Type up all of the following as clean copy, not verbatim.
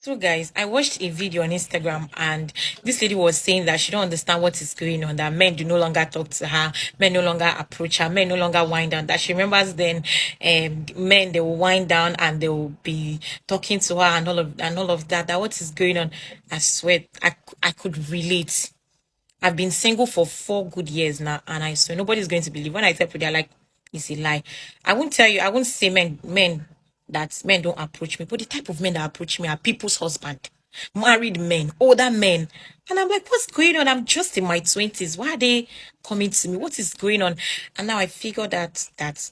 So guys, I watched a video on Instagram and this lady was saying that she don't understand what is going on, that men do no longer talk to her, men no longer approach her, men no longer wind down. That she remembers then men they will wind down and they will be talking to her and all of that. That what is going on? I swear I could relate. I've been single for 4 good years now, and I swear nobody's going to believe when I tell people they're like, it's a lie. I won't tell you, I won't say men that men don't approach me, but the type of men that approach me are people's husband, married men, older men. And I'm like, what's going on? I'm just in my 20s. Why are they coming to me? What is going on? And now I figured that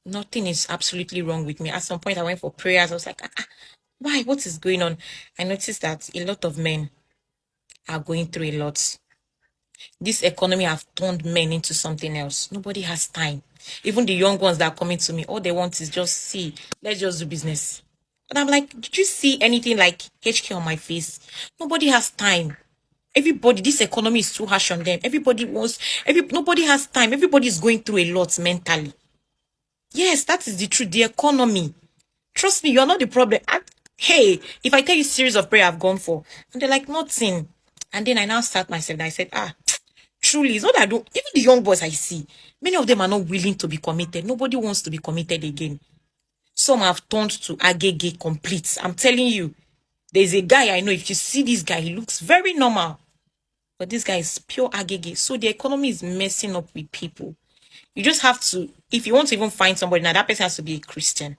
nothing is absolutely wrong with me. At some point I went for prayers. I was like, why? What is going on? I noticed that a lot of men are going through a lot. This economy have turned men into something else. Nobody has time. Even the young ones that are coming to me, all they want is just see, let's just do business. But I'm like, did you see anything like HK on my face? Nobody has time. Everybody, this economy is too harsh on them. Nobody has time. Everybody is going through a lot mentally. Yes, that is the truth. The economy. Trust me, you're not the problem. Hey, if I tell you series of prayer I've gone for, and they're like, nothing. And then I now start myself and I said, truly, it's not that I don't, even the young boys I see, many of them are not willing to be committed. Nobody wants to be committed again. Some have turned to agege complete. I'm telling you, there's a guy I know, if you see this guy, he looks very normal. But this guy is pure agege. So the economy is messing up with people. You just have to, if you want to even find somebody, now that person has to be a Christian.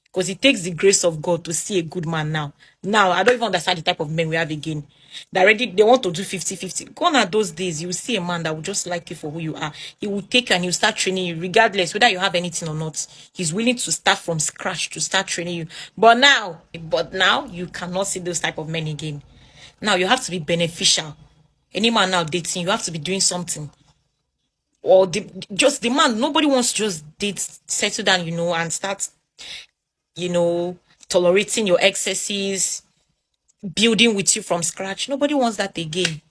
Because it takes the grace of God to see a good man now. Now, I don't even understand the type of men we have again. They want to do 50-50. Gone are those days, you will see a man that will just like you for who you are. He will take you and he'll start training you, regardless whether you have anything or not. He's willing to start from scratch to start training you. But now, you cannot see those type of men again. Now, you have to be beneficial. Any man now dating, you have to be doing something. Or just the man, nobody wants to just date, settle down, and start tolerating your excesses, building with you from scratch. Nobody wants that again.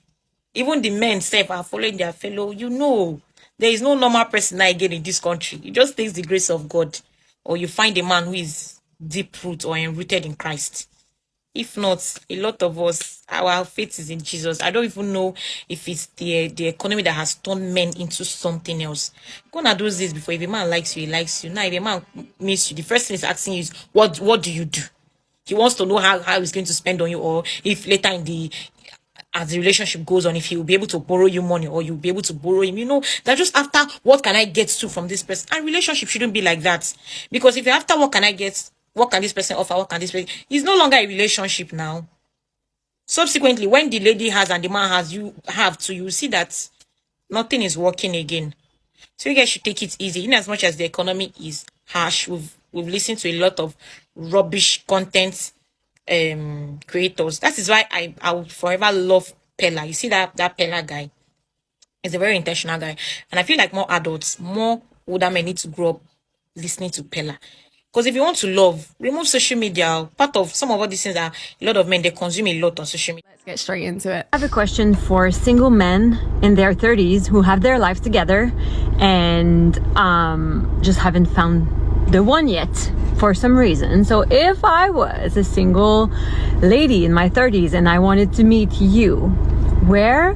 Even the men self are following their fellow. There is no normal person again in this country. It just takes the grace of God, or you find a man who is deep root or enrooted in Christ. If not, a lot of us, our faith is in Jesus. I don't even know if it's the economy that has turned men into something else. Gone are those days before, if a man likes you, he likes you. Now, if a man miss you, the first thing he's asking you is, what do you do? He wants to know how he's going to spend on you, or if later as the relationship goes on, if he will be able to borrow you money or you'll be able to borrow him. That just after, what can I get to from this person? And relationship shouldn't be like that. Because if you're after, what can I get? What can this person offer? What can this person? It's no longer a relationship now. Subsequently, when the lady has and the man has, you see that nothing is working again. So you guys should take it easy. In as much as the economy is harsh, we've listened to a lot of rubbish content creators. That is why I will forever love Pella. You see that Pella guy is a very intentional guy. And I feel like more adults, more older men need to grow up listening to Pella. Because if you want to love, remove social media. Part of some of all these things are a lot of men, they consume a lot on social media. Let's get straight into it. I have a question for single men in their 30s who have their life together and just haven't found the one yet for some reason. So if I was a single lady in my 30s and I wanted to meet you, where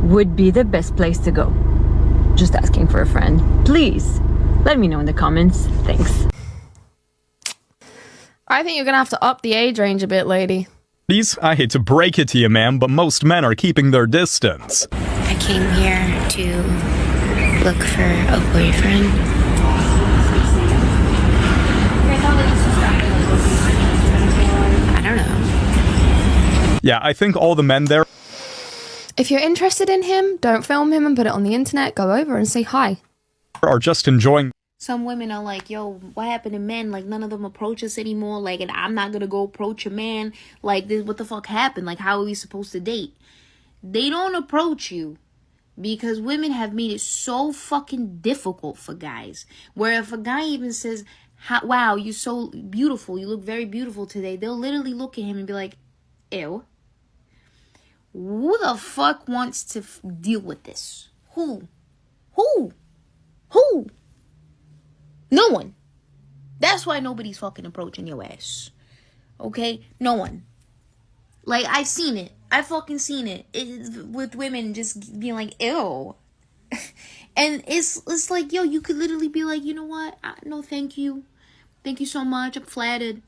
would be the best place to go? Just asking for a friend. Please let me know in the comments. Thanks. I think you're gonna have to up the age range a bit, lady. I hate to break it to you, ma'am, but most men are keeping their distance. I came here to look for a boyfriend. I don't know. Yeah, I think all the men there If you're interested in him, don't film him and put it on the internet. Go over and say hi. are just enjoying. Some women are like, yo, what happened to men? Like, none of them approach us anymore. Like, and I'm not gonna go approach a man. Like, this, what the fuck happened? Like, how are we supposed to date? They don't approach you because women have made it so fucking difficult for guys. Where if a guy even says, wow, you're so beautiful, you look very beautiful today, they'll literally look at him and be like, ew. Who the fuck wants to deal with this? Who? No one. That's why nobody's fucking approaching your ass. Okay? No one. Like, I've seen it. I fucking seen it. With women just being like, ew. And it's like, yo, you could literally be like, you know what? No, thank you. Thank you so much. I'm flattered.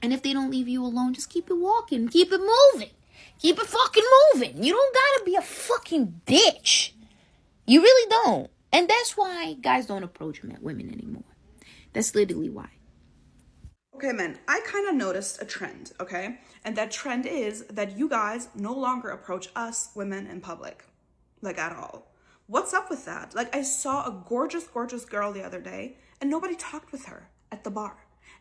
And if they don't leave you alone, just keep it walking. Keep it moving. Keep it fucking moving. You don't gotta be a fucking bitch. You really don't. And that's why guys don't approach women anymore. That's literally why. Okay, men, I kind of noticed a trend, okay? And that trend is that you guys no longer approach us women in public, like at all. What's up with that? Like, I saw a gorgeous, gorgeous girl the other day and nobody talked with her at the bar.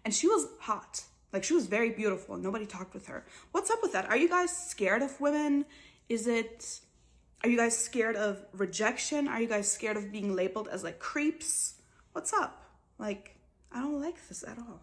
And she was hot. Like, she was very beautiful and nobody talked with her. What's up with that? Are you guys scared of women? Are you guys scared of rejection? Are you guys scared of being labeled as like creeps? What's up? Like, I don't like this at all.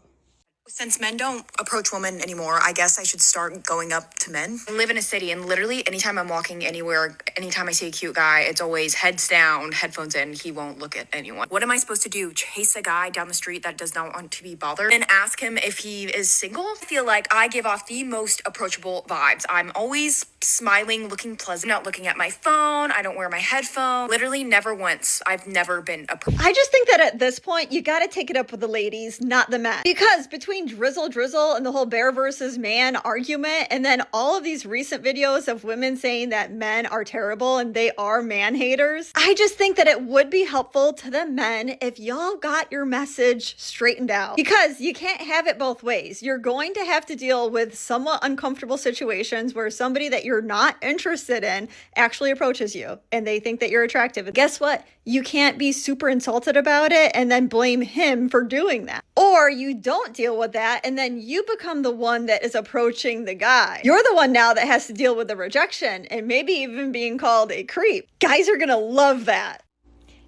Since men don't approach women anymore, I guess I should start going up to men. I live in a city, and literally anytime I'm walking anywhere, anytime I see a cute guy, it's always heads down, headphones in, he won't look at anyone. What am I supposed to do? Chase a guy down the street that does not want to be bothered and ask him if he is single? I feel like I give off the most approachable vibes. I'm always smiling, looking pleasant, not looking at my phone. I don't wear my headphone. Literally never once. I've never been approached. I just think that at this point, you got to take it up with the ladies, not the men. Because between Drizzle and the whole bear versus man argument, and then all of these recent videos of women saying that men are terrible and they are man haters, I just think that it would be helpful to the men if y'all got your message straightened out. Because you can't have it both ways. You're going to have to deal with somewhat uncomfortable situations where somebody that you're not interested in actually approaches you and they think that you're attractive. And guess what? You can't be super insulted about it and then blame him for doing that. Or you don't deal with that and then you become the one that is approaching the guy. You're the one now that has to deal with the rejection and maybe even being called a creep. Guys are gonna love that.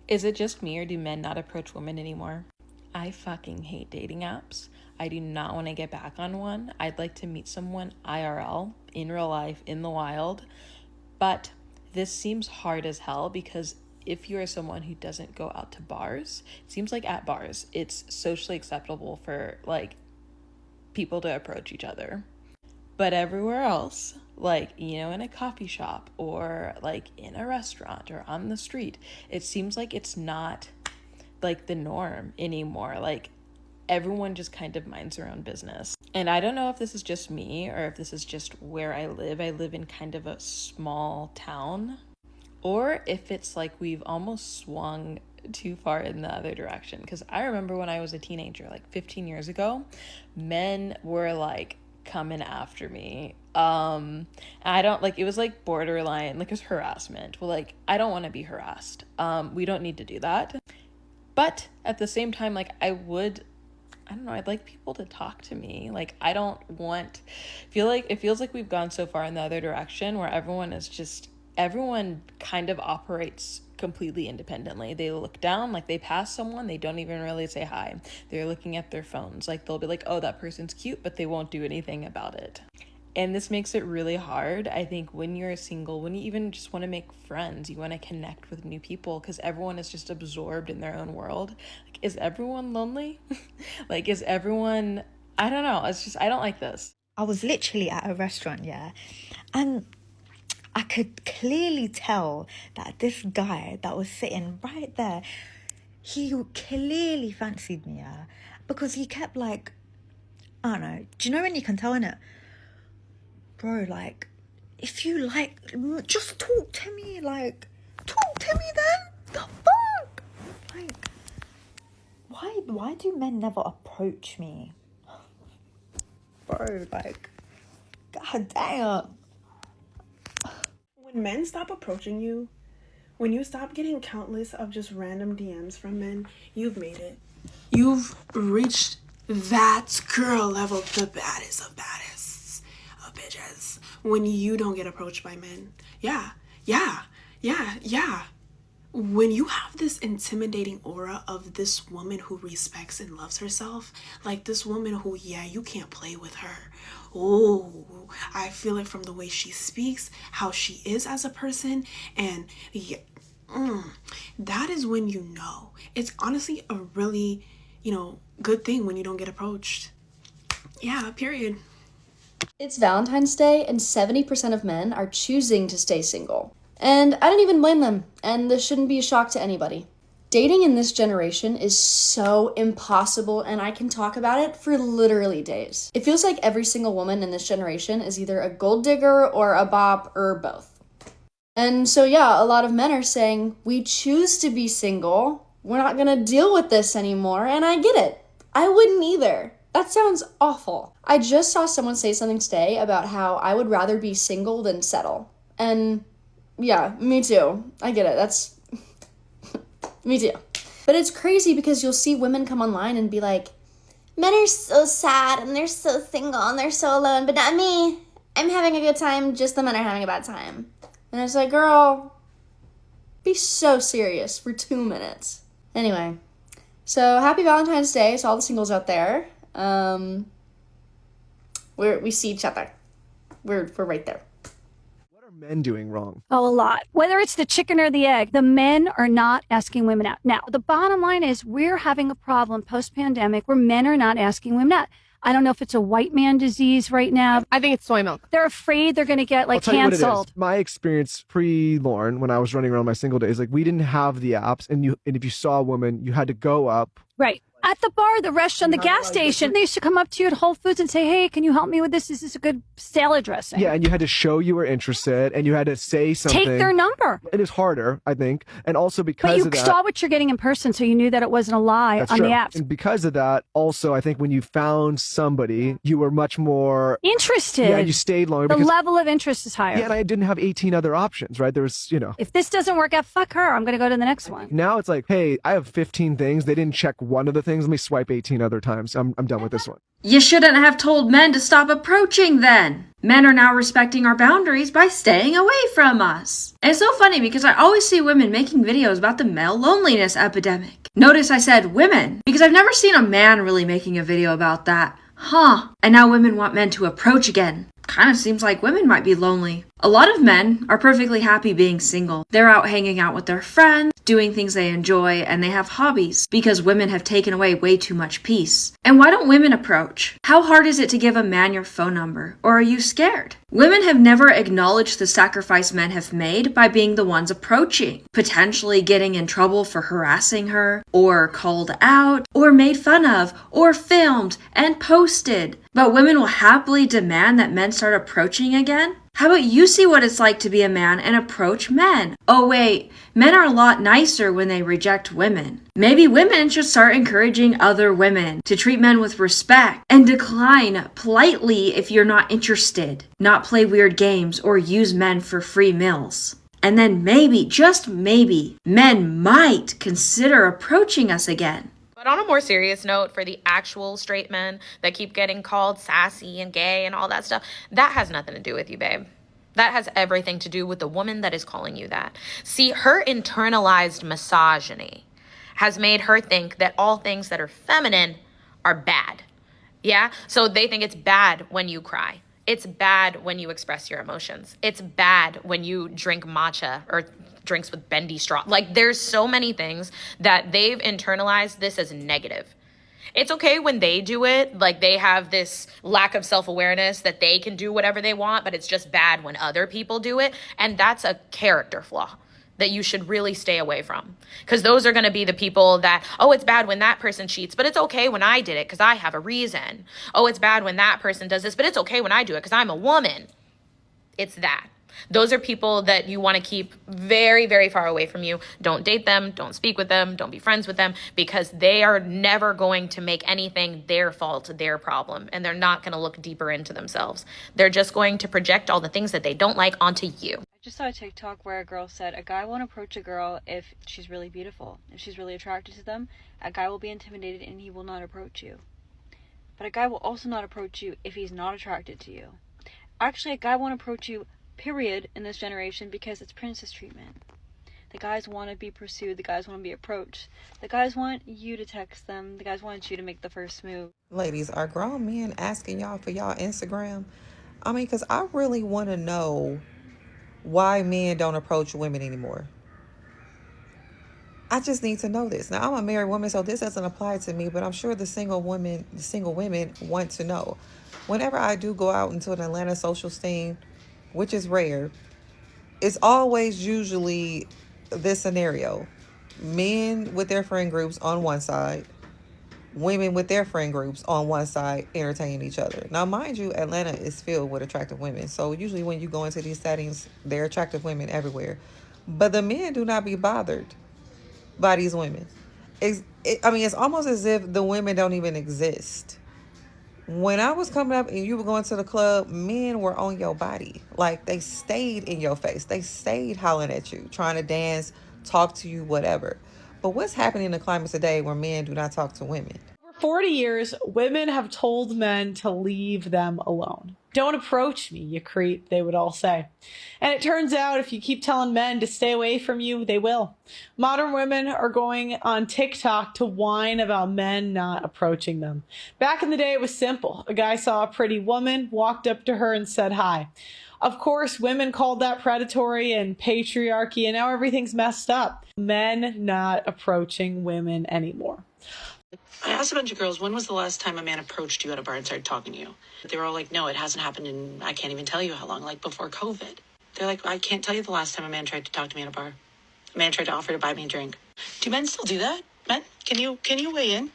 Is it just me, or do men not approach women anymore? I fucking hate dating apps. I do not want to get back on one. I'd like to meet someone IRL, in real life, in the wild. But this seems hard as hell because if you are someone who doesn't go out to bars, it seems like at bars, it's socially acceptable for like people to approach each other. But everywhere else, like, you know, in a coffee shop or like in a restaurant or on the street, it seems like it's not like the norm anymore. Like everyone just kind of minds their own business. And I don't know if this is just me or if this is just where I live. I live in kind of a small town, or if it's like we've almost swung too far in the other direction. Because I remember when I was a teenager, like 15 years ago, men were like coming after me. I don't like, it was like borderline, like it was harassment. Well, like, I don't want to be harassed. We don't need to do that. But at the same time, like I don't know, I'd like people to talk to me. Like I don't want, it feels like we've gone so far in the other direction where everyone kind of operates completely independently. They look down, like they pass someone, they don't even really say hi. They're looking at their phones. Like they'll be like, oh, that person's cute, but they won't do anything about it. And this makes it really hard, I think, when you're single, when you even just want to make friends, you want to connect with new people because everyone is just absorbed in their own world. Like, is everyone lonely? Like, is everyone, I don't know. It's just, I don't like this. I was literally at a restaurant, yeah, and I could clearly tell that this guy that was sitting right there, he clearly fancied me, yeah, because he kept like, I don't know, do you know when you can tell, innit? Bro, like, if you like, just talk to me, like, talk to me then, the fuck? Like, why do men never approach me? Bro, like, god damn. When men stop approaching you, when you stop getting countless of just random DMs from men, you've made it. You've reached that girl level, the baddest of baddest of bitches. When you don't get approached by men. Yeah. When you have this intimidating aura of this woman who respects and loves herself, like this woman who, yeah, you can't play with her. Oh, I feel it from the way she speaks, how she is as a person, and yeah, that is when you know. It's honestly a really, good thing when you don't get approached. Yeah, period. It's Valentine's Day, and 70% of men are choosing to stay single. And I don't even blame them, and this shouldn't be a shock to anybody. Dating in this generation is so impossible, and I can talk about it for literally days. It feels like every single woman in this generation is either a gold digger or a bop or both. And so yeah, a lot of men are saying, we choose to be single, we're not gonna deal with this anymore, and I get it. I wouldn't either. That sounds awful. I just saw someone say something today about how I would rather be single than settle. And yeah, me too. I get it. That's me too. But it's crazy because you'll see women come online and be like, men are so sad and they're so single and they're so alone, but not me. I'm having a good time, just the men are having a bad time. And it's like, girl, be so serious for 2 minutes. Anyway, so happy Valentine's Day to all the singles out there. We see each other. We're right there. What are men doing wrong? Oh, a lot. Whether it's the chicken or the egg, the men are not asking women out. Now, the bottom line is we're having a problem post-pandemic where men are not asking women out. I don't know if it's a white man disease right now. I think it's soy milk. They're afraid they're going to get like canceled. My experience pre-Lauren, when I was running around my single days, like we didn't have the apps, and if you saw a woman, you had to go up. Right. At the bar, the restaurant, the gas station, they used to come up to you at Whole Foods and say, hey, can you help me with this? Is this a good salad dressing? Yeah, and you had to show you were interested, and you had to say something. Take their number. It is harder, I think, and also because of that. But you saw what you're getting in person, so you knew that it wasn't a lie on the apps. And because of that, also, I think when you found somebody, you were much more interested. Yeah, and you stayed longer. The level of interest is higher. Yeah, and I didn't have 18 other options, right? There was, If this doesn't work out, fuck her. I'm going to go to the next one. Now it's like, hey, I have 15 things. They didn't check one of the things. Let me swipe 18 other times. I'm done with this one. You shouldn't have told men to stop approaching then. Men are now respecting our boundaries by staying away from us. And it's so funny because I always see women making videos about the male loneliness epidemic. Notice I said women, because I've never seen a man really making a video about that. Huh. And now women want men to approach again. Kind of seems like women might be lonely. A lot of men are perfectly happy being single. They're out hanging out with their friends, doing things they enjoy, and they have hobbies because women have taken away way too much peace. And why don't women approach? How hard is it to give a man your phone number? Or are you scared? Women have never acknowledged the sacrifice men have made by being the ones approaching, potentially getting in trouble for harassing her, or called out, or made fun of, or filmed and posted. But women will happily demand that men start approaching again? How about you see what it's like to be a man and approach men? Oh wait, men are a lot nicer when they reject women. Maybe women should start encouraging other women to treat men with respect and decline politely if you're not interested, not play weird games or use men for free meals. And then maybe, just maybe, men might consider approaching us again. But on a more serious note, for the actual straight men that keep getting called sassy and gay and all that stuff, that has nothing to do with you, babe. That has everything to do with the woman that is calling you that. See, her internalized misogyny has made her think that all things that are feminine are bad. Yeah? So they think it's bad when you cry. It's bad when you express your emotions. It's bad when you drink matcha or drinks with bendy straw. Like, there's so many things that they've internalized this as negative. It's okay when they do it, like they have this lack of self-awareness that they can do whatever they want, but it's just bad when other people do it. And that's a character flaw that you should really stay away from. Because those are going to be the people that, oh, it's bad when that person cheats, but it's okay when I did it because I have a reason. Oh, it's bad when that person does this, but it's okay when I do it because I'm a woman. It's that. Those are people that you want to keep very, very far away from you. Don't date them. Don't speak with them. Don't be friends with them, because they are never going to make anything their fault, their problem. And they're not going to look deeper into themselves. They're just going to project all the things that they don't like onto you. I just saw a TikTok where a girl said a guy won't approach a girl if she's really beautiful. If she's really attracted to them, a guy will be intimidated and he will not approach you. But a guy will also not approach you if he's not attracted to you. Actually, a guy won't approach you, period, in this generation, because it's princess treatment. The guys want to be pursued. The guys want to be approached. The guys want you to text them. The guys want you to make the first move. Ladies, are grown men asking y'all for y'all Instagram? I mean, because I really want to know why men don't approach women anymore. I just need to know this. Now, I'm a married woman, so this doesn't apply to me, but I'm sure the single women want to know. Whenever I do go out into an Atlanta social scene, which is rare, it's always usually this scenario. Men with their friend groups on one side, women with their friend groups on one side entertaining each other. Now, mind you, Atlanta is filled with attractive women. So usually when you go into these settings, there are attractive women everywhere. But the men do not be bothered by these women. It's almost as if the women don't even exist. When I was coming up and you were going to the club, men were on your body. Like, they stayed in your face. They stayed hollering at you, trying to dance, talk to you, whatever. But what's happening in the climate today where men do not talk to women? For 40 years, women have told men to leave them alone. Don't approach me, you creep, they would all say. And it turns out if you keep telling men to stay away from you, they will. Modern women are going on TikTok to whine about men not approaching them. Back in the day, it was simple. A guy saw a pretty woman, walked up to her and said hi. Of course, women called that predatory and patriarchy, and now everything's messed up. Men not approaching women anymore. I asked a bunch of girls, when was the last time a man approached you at a bar and started talking to you? They were all like, no, it hasn't happened in, I can't even tell you how long, like before COVID. They're like, I can't tell you the last time a man tried to talk to me at a bar. A man tried to offer to buy me a drink. Do men still do that? Men, can you weigh in?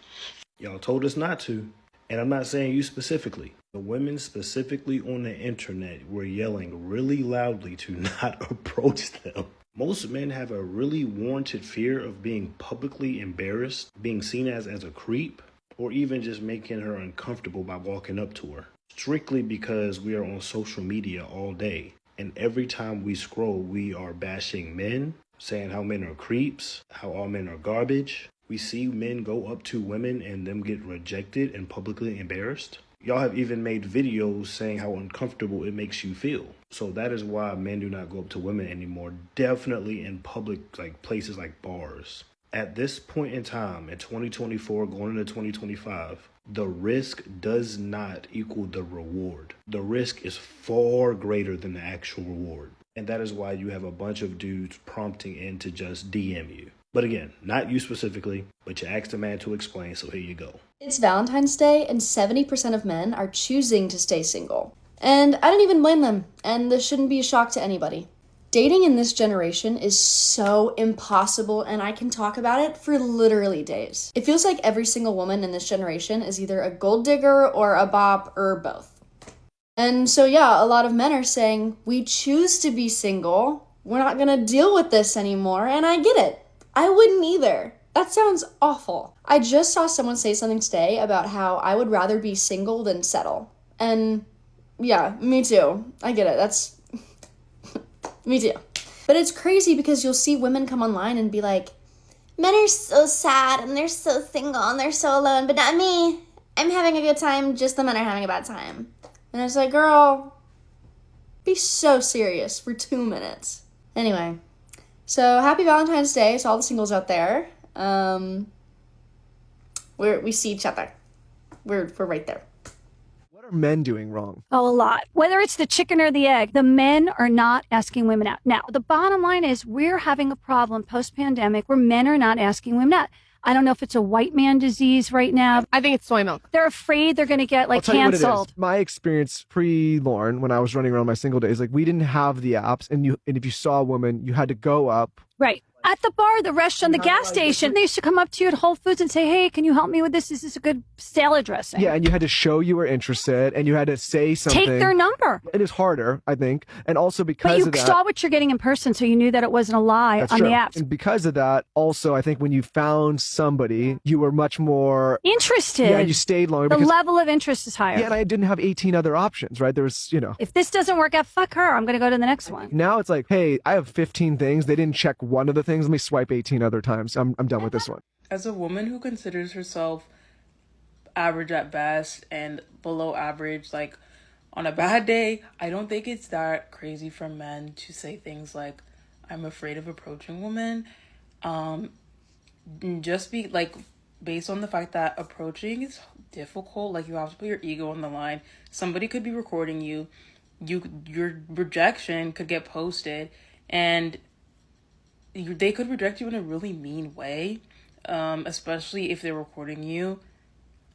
Y'all told us not to. And I'm not saying you specifically. The women specifically on the internet were yelling really loudly to not approach them. Most men have a really warranted fear of being publicly embarrassed, being seen as a creep, or even just making her uncomfortable by walking up to her. Strictly because we are on social media all day. And every time we scroll, we are bashing men, saying how men are creeps, how all men are garbage. We see men go up to women and them get rejected and publicly embarrassed. Y'all have even made videos saying how uncomfortable it makes you feel. So that is why men do not go up to women anymore, definitely in public, like places like bars. At this point in time, in 2024, going into 2025, the risk does not equal the reward. The risk is far greater than the actual reward. And that is why you have a bunch of dudes prompting in to just DM you. But again, not you specifically, but you asked a man to explain, so here you go. It's Valentine's Day, and 70% of men are choosing to stay single. And I don't even blame them, and this shouldn't be a shock to anybody. Dating in this generation is so impossible, and I can talk about it for literally days. It feels like every single woman in this generation is either a gold digger or a bop or both. And so yeah, a lot of men are saying, we choose to be single, we're not gonna deal with this anymore, and I get it. I wouldn't either. That sounds awful. I just saw someone say something today about how I would rather be single than settle. And yeah, me too. I get it. That's me too. But it's crazy because you'll see women come online and be like, men are so sad and they're so single and they're so alone, but not me. I'm having a good time, just the men are having a bad time. And it's like, girl, be so serious for 2 minutes. Anyway, so happy Valentine's Day to all the singles out there. We see each other. We're right there. What are men doing wrong? Oh, a lot. Whether it's the chicken or the egg, the men are not asking women out. Now, the bottom line is we're having a problem post-pandemic where men are not asking women out. I don't know if it's a white man disease right now. I think it's soy milk. They're afraid they're going to get I'll tell you what it is. canceled. My experience pre-Lauren, when I was running around my single days, like we didn't have the apps, and if you saw a woman, you had to go up. Right. At the bar, the restaurant, the gas station, they used to come up to you at Whole Foods and say, hey, can you help me with this? Is this a good salad dressing? Yeah, and you had to show you were interested, and you had to say something. Take their number. It is harder, I think, and also because But you of that. saw what you're getting in person, so you knew that it wasn't a lie That's on true. the apps. And because of that, also, I think when you found somebody, you were much more Interested. Yeah, you stayed longer. The because, level of interest is higher. Yeah, and I didn't have 18 other options, right? There was, If this doesn't work out, fuck her. I'm going to go to the next one. Now it's like, hey, I have 15 things. They didn't check one of the things. Let me swipe 18 other times. I'm done with this one. As a woman who considers herself average at best and below average, like on a bad day, I don't think it's that crazy for men to say things like, I'm afraid of approaching women. Just be like, based on the fact that approaching is difficult, like you have to put your ego on the line. Somebody could be recording you. Your rejection could get posted, and they could reject you in a really mean way, especially if they're recording you,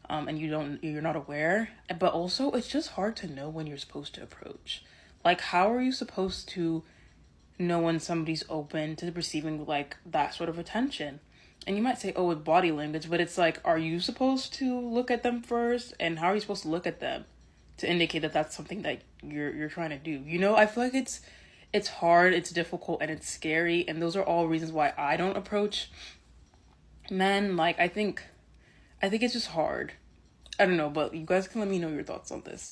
and you're not aware. But also, it's just hard to know when you're supposed to approach. Like, how are you supposed to know when somebody's open to receiving like that sort of attention? And you might say, oh, with body language, but it's like, are you supposed to look at them first? And how are you supposed to look at them to indicate that that's something that you're trying to do? You know, I feel like it's hard, it's difficult, and it's scary. And those are all reasons why I don't approach men. Like, I think it's just hard. I don't know, but you guys can let me know your thoughts on this.